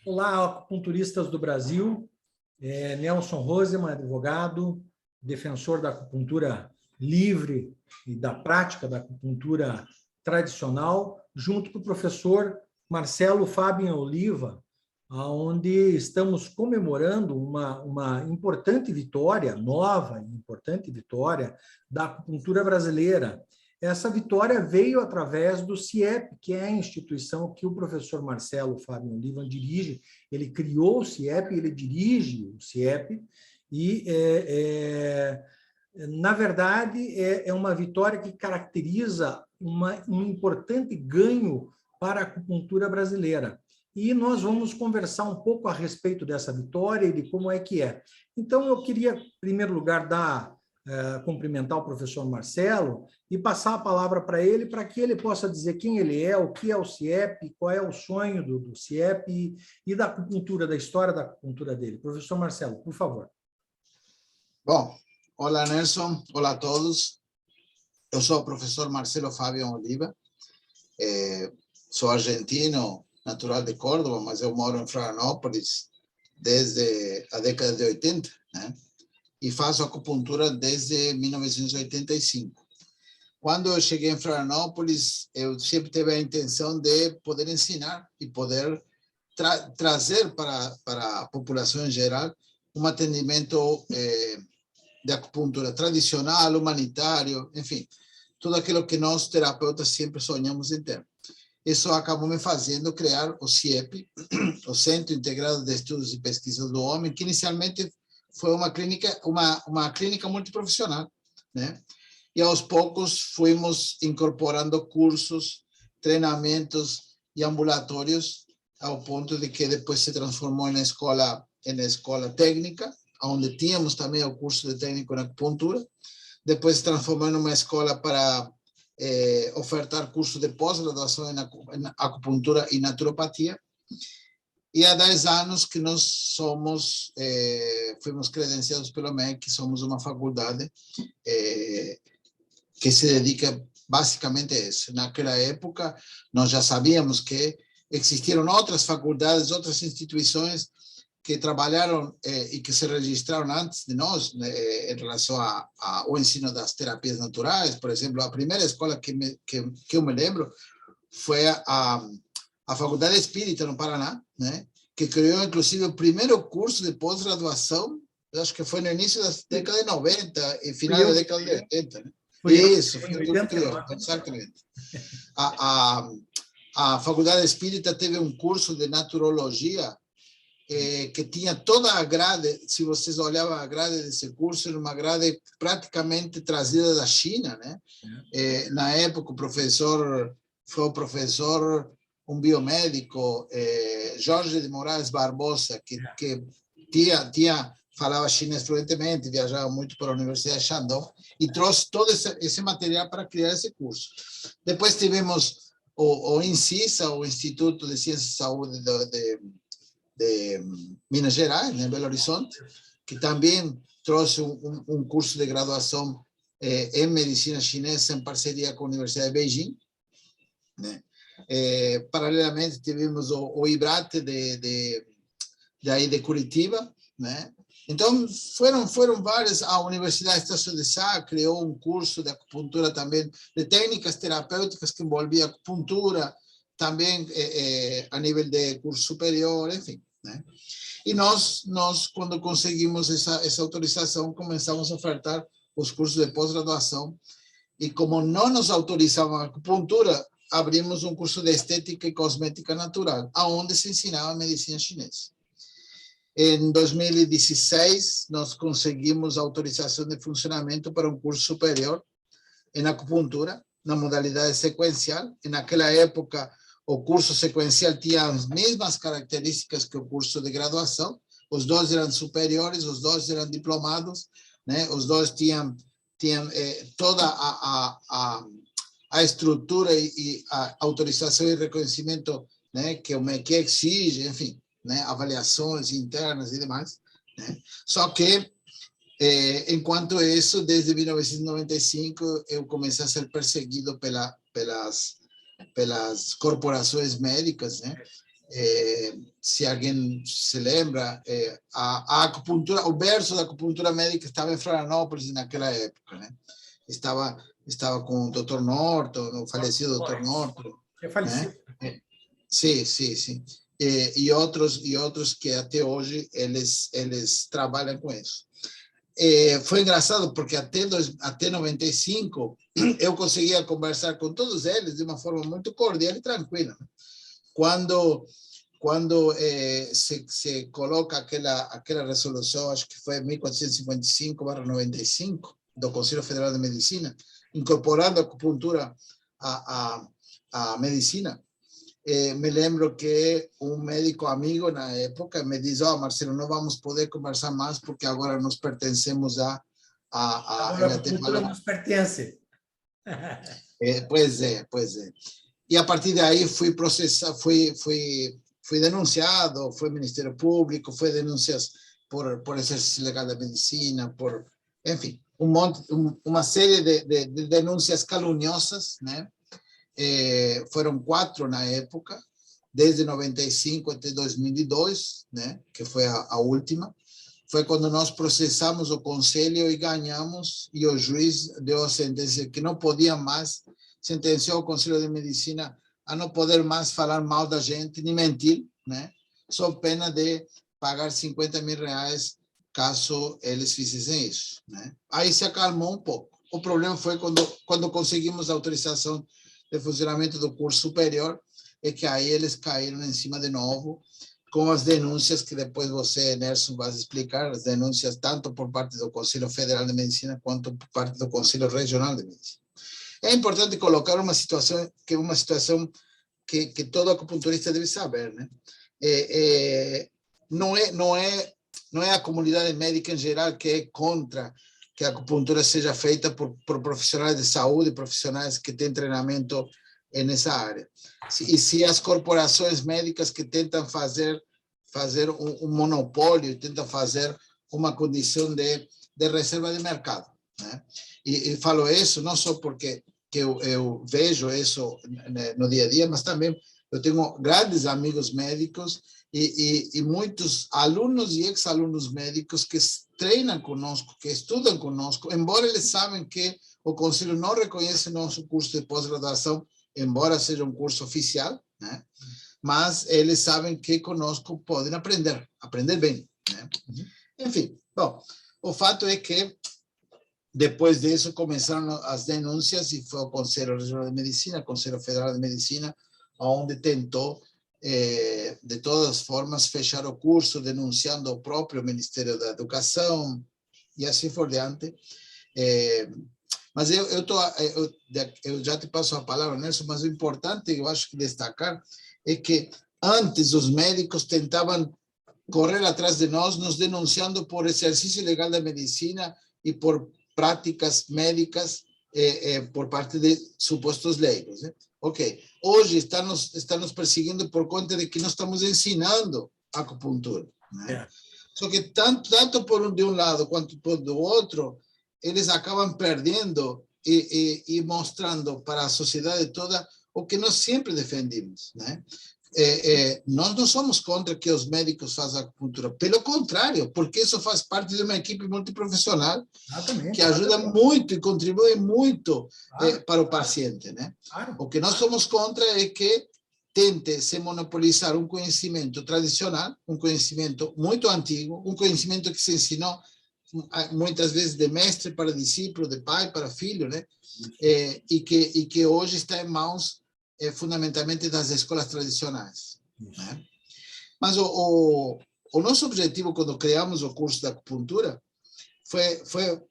Olá, acupunturistas do Brasil. Nelson Roseman, advogado, defensor da acupuntura livre e da prática da acupuntura tradicional, junto com o professor Marcelo Fábio Oliva, onde estamos comemorando uma importante vitória, nova e importante vitória da acupuntura brasileira. Essa vitória veio através do CIEP, que é a instituição que o professor Marcelo Fábio Oliva dirige. Ele criou o CIEP, ele dirige o CIEP, e, na verdade, é uma vitória que caracteriza um importante ganho para a acupuntura brasileira. E nós vamos conversar um pouco a respeito dessa vitória e de como é que é. Então, eu queria, em primeiro lugar, cumprimentar o professor Marcelo e passar a palavra para que ele possa dizer quem ele é, o que é o CIEP, qual é o sonho do CIEP e da acupuntura, da história da acupuntura dele. Professor Marcelo, por favor. Bom, olá Nelson, olá a todos. Eu sou o professor Marcelo Fábio Oliva, sou argentino, natural de Córdoba, mas eu moro em Florianópolis desde a década de 80, né? E faço acupuntura desde 1985. Quando eu cheguei em Florianópolis, eu sempre tive a intenção de poder ensinar e poder trazer para a população em geral um atendimento de acupuntura tradicional, humanitário, enfim, tudo aquilo que nós terapeutas sempre sonhamos em ter. Isso acabou me fazendo criar o CIEP, o Centro Integrado de Estudos e Pesquisas do Homem, que inicialmente foi uma clínica multiprofissional, né? E aos poucos fomos incorporando cursos, treinamentos e ambulatórios, ao ponto de que depois se transformou em escola técnica, onde tínhamos também o curso de técnico na acupuntura. Depois se transformou em uma escola para ofertar curso de pós-graduação em acupuntura e naturopatia. E há 10 anos que nós fomos credenciados pelo MEC, somos uma faculdade que se dedica basicamente a isso. Naquela época, nós já sabíamos que existiram outras faculdades, outras instituições que trabalharam e que se registraram antes de nós, né, em relação ao ensino das terapias naturais. Por exemplo, a primeira escola que eu me lembro foi a Faculdade Espírita, no Paraná, né, que criou, inclusive, o primeiro curso de pós-graduação, acho que foi no início da década de 90 e final da década de 80. Né? Isso, foi o que criou, exatamente. A Faculdade Espírita teve um curso de naturologia que tinha toda a grade. Se vocês olhavam a grade desse curso, era uma grade praticamente trazida da China, né? Na época, foi o professor, um biomédico, Jorge de Moraes Barbosa, que falava chinês fluentemente, viajava muito para a Universidade de Shandong e trouxe todo esse material para criar esse curso. Depois tivemos o INCISA, o Instituto de Ciências e Saúde de Minas Gerais, em Belo Horizonte, que também trouxe um curso de graduação em medicina chinesa em parceria com a Universidade de Beijing, né? Paralelamente tivemos o IBRAT de Curitiba, né? Então foram várias. A Universidade Estácio de Sá criou um curso de acupuntura também, de técnicas terapêuticas que envolvia acupuntura, também a nível de curso superior, enfim, né? E nós quando conseguimos essa autorização, começamos a ofertar os cursos de pós-graduação, e como não nos autorizavam a acupuntura, abrimos um curso de estética e cosmética natural, aonde se ensinava medicina chinesa. Em 2016, nós conseguimos autorização de funcionamento para um curso superior em acupuntura, na modalidade sequencial. E naquela época, o curso sequencial tinha as mesmas características que o curso de graduação. Os dois eram superiores, os dois eram diplomados, né? Os dois tinham toda a estrutura e a autorização e reconhecimento, né, que o MEC exige, enfim, né, avaliações internas e demais, né? Só que, enquanto isso, desde 1995, eu comecei a ser perseguido pelas corporações médicas, né? se alguém se lembra, a acupuntura, o berço da acupuntura médica estava em Florianópolis naquela época, né? Estava com o Dr. Norton, o falecido Dr. Norton, É falecido. né? Sim, sim, sim. E outros que até hoje eles trabalham com isso. Foi engraçado porque até 95 eu conseguia conversar com todos eles de uma forma muito cordial e tranquila. Quando se coloca aquela resolução, acho que foi 1455/95 do Conselho Federal de Medicina, incorporando a acupuntura à medicina, me lembro que um médico amigo na época me disse: Marcelo, não vamos poder conversar mais porque agora nós pertencemos Agora a acupuntura nos pertence. Pois é. E a partir daí fui processado, fui denunciado, foi Ministério Público, foi denúncias por exercício ilegal da medicina, enfim, uma série de denúncias caluniosas, né? Foram 4 na época, desde 95 até 2002, né? Que foi a última. Foi quando nós processamos o conselho e ganhamos, e o juiz deu a sentença que não podia mais, sentenciou o Conselho de Medicina a não poder mais falar mal da gente, nem mentir, né? Sob pena de pagar R$50.000 caso eles fizessem isso, né? Aí se acalmou um pouco. O problema foi quando conseguimos a autorização de funcionamento do curso superior, é que aí eles caíram em cima de novo, com as denúncias que depois você, Nelson, vai explicar, as denúncias tanto por parte do Conselho Federal de Medicina quanto por parte do Conselho Regional de Medicina. É importante colocar uma situação que todo acupunturista deve saber, né? Não é a comunidade médica em geral que é contra que a acupuntura seja feita por profissionais de saúde, profissionais que têm treinamento nessa área. E se as corporações médicas que tentam fazer um monopólio, tentam fazer uma condição de reserva de mercado, né? E falo isso não só porque que eu vejo isso no dia a dia, mas também eu tenho grandes amigos médicos e muitos alunos e ex-alunos médicos que treinam conosco, que estudam conosco, embora eles sabem que o Conselho não reconhece nosso curso de pós-graduação, embora seja um curso oficial, né? Mas eles sabem que conosco podem aprender bem, né? Enfim, bom, o fato é que depois disso começaram as denúncias e foi o Conselho Regional de Medicina, o Conselho Federal de Medicina, onde tentou, de todas as formas, fechar o curso, denunciando o próprio Ministério da Educação e assim por diante. Mas eu já te passo a palavra, Nelson, mas o importante, eu acho que destacar, é que antes os médicos tentavam correr atrás de nós, nos denunciando por exercício ilegal da medicina e por práticas médicas por parte de supostos leigos, né? Ok, hoje está nos perseguindo por conta de que nós estamos ensinando acupuntura, né? Só que tanto de um lado quanto do outro, eles acabam perdendo e mostrando para a sociedade toda o que nós sempre defendemos, né? Nós não somos contra que os médicos façam acupuntura, pelo contrário, porque isso faz parte de uma equipe multiprofissional que ajuda muito e contribui muito para o paciente, né? O que nós somos contra é que tente se monopolizar um conhecimento tradicional, um conhecimento muito antigo, um conhecimento que se ensinou muitas vezes de mestre para discípulo, de pai para filho, né? E que hoje está em mãos fundamentalmente das escolas tradicionais, né? Mas o nosso objetivo quando criamos o curso de acupuntura foi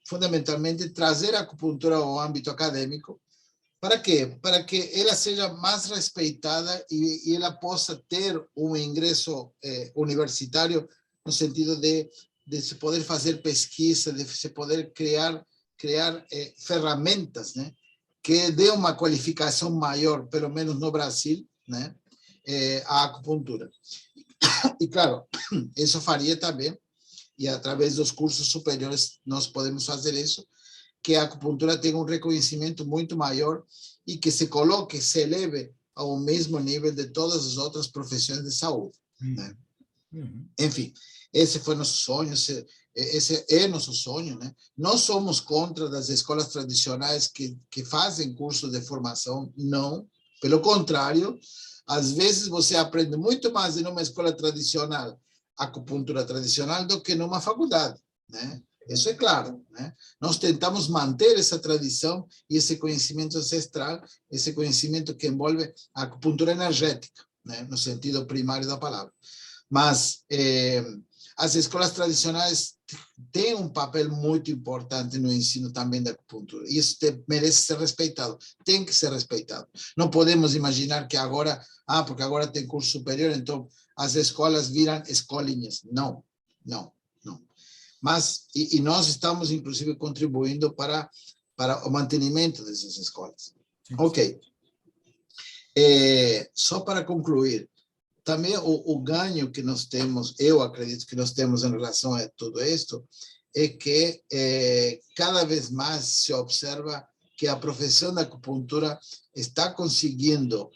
fundamentalmente trazer a acupuntura ao âmbito acadêmico. Para quê? Para que ela seja mais respeitada e ela possa ter um ingresso universitário no sentido de se poder fazer pesquisa, de se poder criar ferramentas, né? Que dê uma qualificação maior, pelo menos no Brasil, né? A acupuntura. E, claro, isso faria também, e através dos cursos superiores nós podemos fazer isso, que a acupuntura tenha um reconhecimento muito maior e que se coloque, se eleve ao mesmo nível de todas as outras profissões de saúde, né? Enfim, esse foi nosso sonho, esse é nosso sonho, né? Nós somos contra das escolas tradicionais que fazem curso de formação, não. Pelo contrário, às vezes você aprende muito mais em uma escola tradicional, acupuntura tradicional, do que numa faculdade, né? Isso é claro, né? Nós tentamos manter essa tradição e esse conhecimento ancestral, esse conhecimento que envolve a acupuntura energética, né? No sentido primário da palavra. Mas as escolas tradicionais têm um papel muito importante no ensino também da acupuntura. E isso merece ser respeitado, tem que ser respeitado. Não podemos imaginar que agora, porque agora tem curso superior, então as escolas viram escolinhas. Não, não, não. Mas, e nós estamos, inclusive, contribuindo para o mantenimento dessas escolas. Sim. Ok. Só para concluir, também o ganho que nós temos, eu acredito que nós temos em relação a tudo isto, é que cada vez mais se observa que a profissão da acupuntura está conseguindo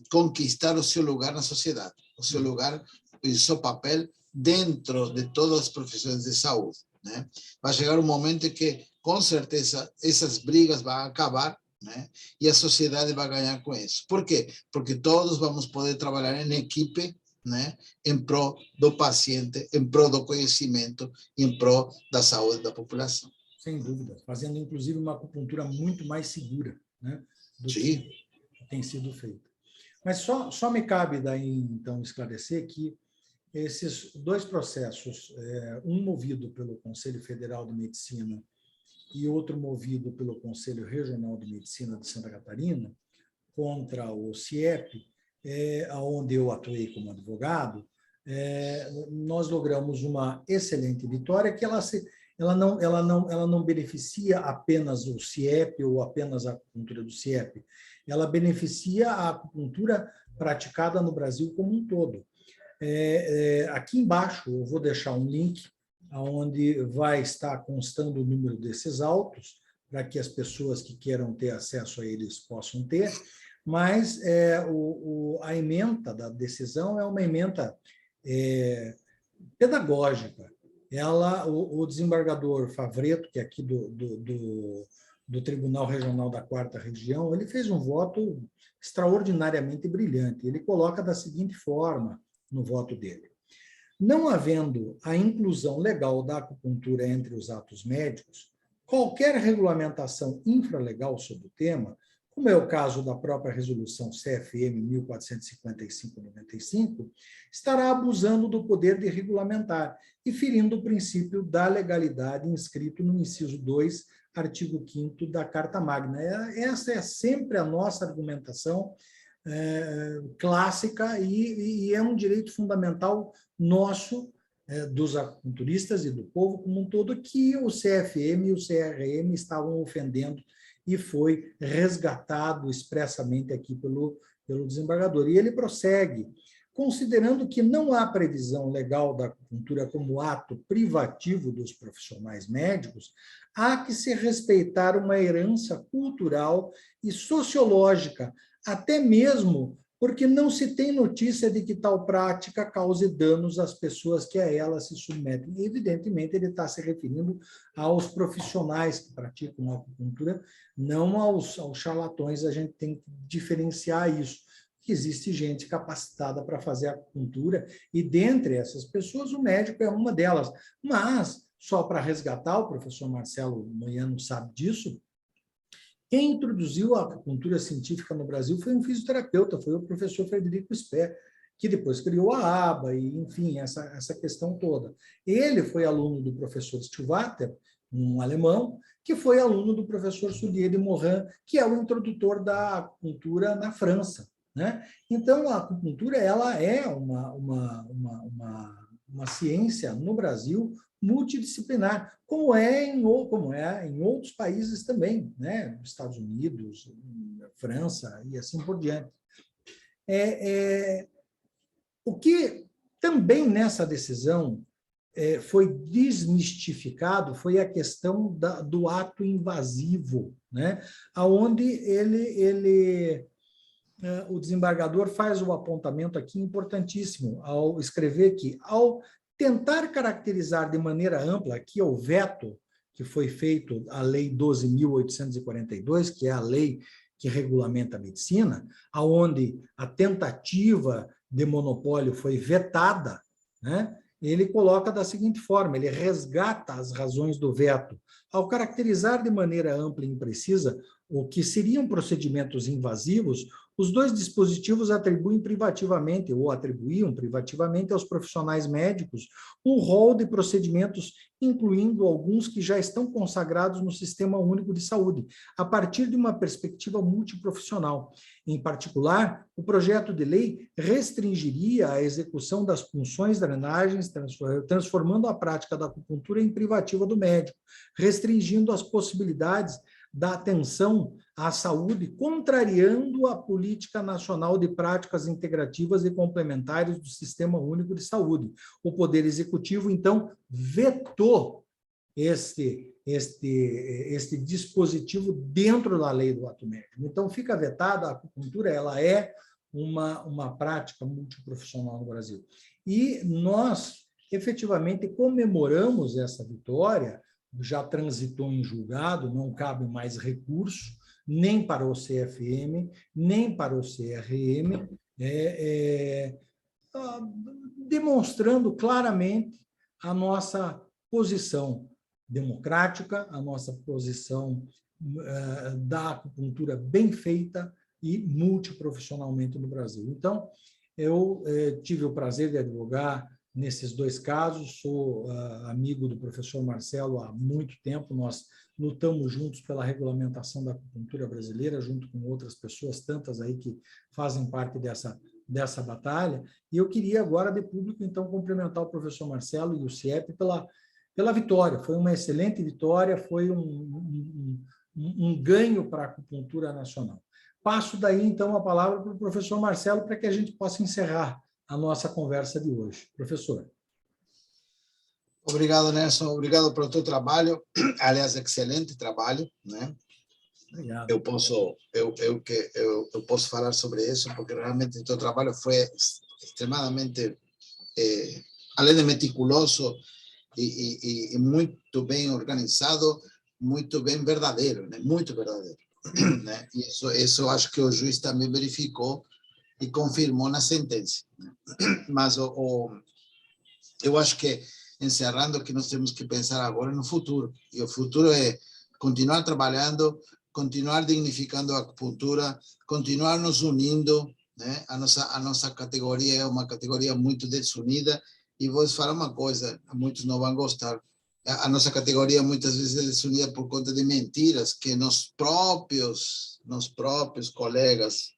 conquistar o seu lugar na sociedade, o seu lugar e o seu papel dentro de todas as profissões de saúde, né? Vai chegar um momento em que, com certeza, essas brigas vão acabar, né? E a sociedade vai ganhar com isso. Por quê? Porque todos vamos poder trabalhar em equipe, né? Em prol do paciente, em prol do conhecimento, em prol da saúde da população. Sem dúvida, fazendo inclusive uma acupuntura muito mais segura, né? Do Sim. que tem sido feito. Mas só me cabe daí, então, esclarecer que esses dois processos, um movido pelo Conselho Federal de Medicina e outro movido pelo Conselho Regional de Medicina de Santa Catarina, contra o CIEP, onde eu atuei como advogado, nós logramos uma excelente vitória, que ela não beneficia apenas o CIEP ou apenas a acupuntura do CIEP, ela beneficia a acupuntura praticada no Brasil como um todo. Aqui embaixo eu vou deixar um link onde vai estar constando o número desses autos, para que as pessoas que queiram ter acesso a eles possam ter, mas a ementa da decisão é uma ementa pedagógica. O desembargador Favreto, que é aqui do Tribunal Regional da 4ª Região, ele fez um voto extraordinariamente brilhante. Ele coloca da seguinte forma no voto dele: não havendo a inclusão legal da acupuntura entre os atos médicos, qualquer regulamentação infralegal sobre o tema, como é o caso da própria resolução CFM 1455/95, estará abusando do poder de regulamentar e ferindo o princípio da legalidade inscrito no inciso 2, artigo 5º da Carta Magna. Essa é sempre a nossa argumentação clássica e é um direito fundamental nosso, dos acupunturistas e do povo como um todo, que o CFM e o CRM estavam ofendendo e foi resgatado expressamente aqui pelo desembargador. E ele prossegue, considerando que não há previsão legal da acupuntura como ato privativo dos profissionais médicos, há que se respeitar uma herança cultural e sociológica, até mesmo porque não se tem notícia de que tal prática cause danos às pessoas que a ela se submetem. E, evidentemente, ele está se referindo aos profissionais que praticam a acupuntura, não aos charlatões. A gente tem que diferenciar isso, que existe gente capacitada para fazer acupuntura, e dentre essas pessoas o médico é uma delas. Mas, só para resgatar, o professor Marcelo Moiano sabe disso, quem introduziu a acupuntura científica no Brasil foi um fisioterapeuta, foi o professor Frederico Speer, que depois criou a ABA, e, enfim, essa questão toda. Ele foi aluno do professor Stillwater, um alemão, que foi aluno do professor Soulier de Morin, que é o introdutor da acupuntura na França, né? Então, a acupuntura ela é uma ciência no Brasil multidisciplinar, como é em outros países também, né? Estados Unidos, França e assim por diante. O que também nessa decisão foi desmistificado foi a questão do ato invasivo, né? Onde ele o desembargador faz o apontamento aqui importantíssimo ao escrever que, ao tentar caracterizar de maneira ampla, aqui é o veto que foi feito à Lei 12.842, que é a lei que regulamenta a medicina, aonde a tentativa de monopólio foi vetada, né? Ele coloca da seguinte forma, ele resgata as razões do veto. Ao caracterizar de maneira ampla e imprecisa o que seriam procedimentos invasivos, os dois dispositivos atribuem privativamente, ou atribuíam privativamente aos profissionais médicos um rol de procedimentos, incluindo alguns que já estão consagrados no Sistema Único de Saúde, a partir de uma perspectiva multiprofissional. Em particular, o projeto de lei restringiria a execução das punções drenagens, transformando a prática da acupuntura em privativa do médico, restringindo as possibilidades da atenção à saúde, contrariando a política nacional de práticas integrativas e complementares do Sistema Único de Saúde. O Poder Executivo, então, vetou este dispositivo dentro da lei do ato médico. Então, fica vetada, a acupuntura ela é uma prática multiprofissional no Brasil. E nós, efetivamente, comemoramos essa vitória, já transitou em julgado, não cabe mais recurso, nem para o CFM, nem para o CRM, demonstrando claramente a nossa posição democrática, a nossa posição da acupuntura bem feita e multiprofissionalmente no Brasil. Então, eu tive o prazer de advogar nesses dois casos, sou amigo do professor Marcelo há muito tempo, nós lutamos juntos pela regulamentação da acupuntura brasileira, junto com outras pessoas, tantas aí que fazem parte dessa batalha, e eu queria agora, de público, então, cumprimentar o professor Marcelo e o CIEP pela vitória. Foi uma excelente vitória, foi um ganho para a acupuntura nacional. Passo daí, então, a palavra para o professor Marcelo para que a gente possa encerrar a nossa conversa de hoje. Professor. Obrigado, Nelson. Obrigado pelo teu trabalho. Aliás, excelente trabalho, né? Obrigado. Eu posso falar sobre isso, porque realmente o teu trabalho foi extremadamente, além de meticuloso e muito bem organizado, muito bem verdadeiro, né? Muito verdadeiro, né? E isso acho que o juiz também verificou e confirmou na sentença. Mas eu acho que, encerrando, que nós temos que pensar agora no futuro. E o futuro é continuar trabalhando, continuar dignificando a acupuntura, continuar nos unindo, né? A nossa categoria é uma categoria muito desunida, e vou falar uma coisa, muitos não vão gostar. A nossa categoria muitas vezes é desunida por conta de mentiras que nos próprios colegas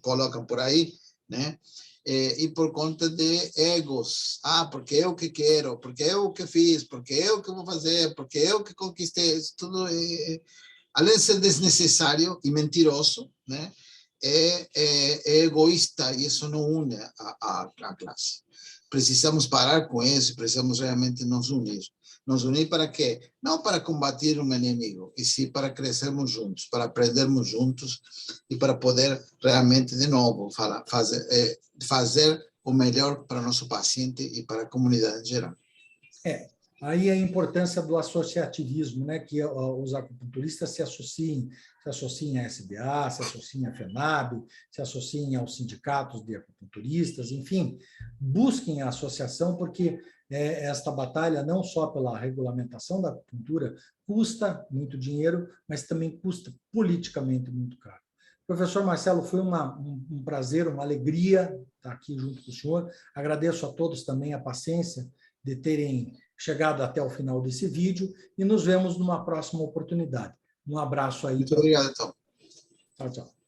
colocam por aí, né? E por conta de egos. Porque eu que quero, porque eu que fiz, porque eu que vou fazer, porque eu que conquistei. Isso tudo, além de ser desnecessário e mentiroso, né? É egoísta, e isso não une a classe. Precisamos parar com isso, precisamos realmente nos unir. Nos unir para quê? Não para combater um inimigo, e sim para crescermos juntos, para aprendermos juntos e para poder realmente, de novo, fazer o melhor para o nosso paciente e para a comunidade em geral. Aí a importância do associativismo, né? Que os acupunturistas se associem à SBA, se associem à FENAB, se associem aos sindicatos de acupunturistas, enfim, busquem a associação, porque esta batalha, não só pela regulamentação da acupuntura, custa muito dinheiro, mas também custa politicamente muito caro. Professor Marcelo, foi um prazer, uma alegria estar aqui junto com o senhor. Agradeço a todos também a paciência de terem chegado até o final desse vídeo, e nos vemos numa próxima oportunidade. Um abraço aí. Muito obrigado, então. Tchau, tchau.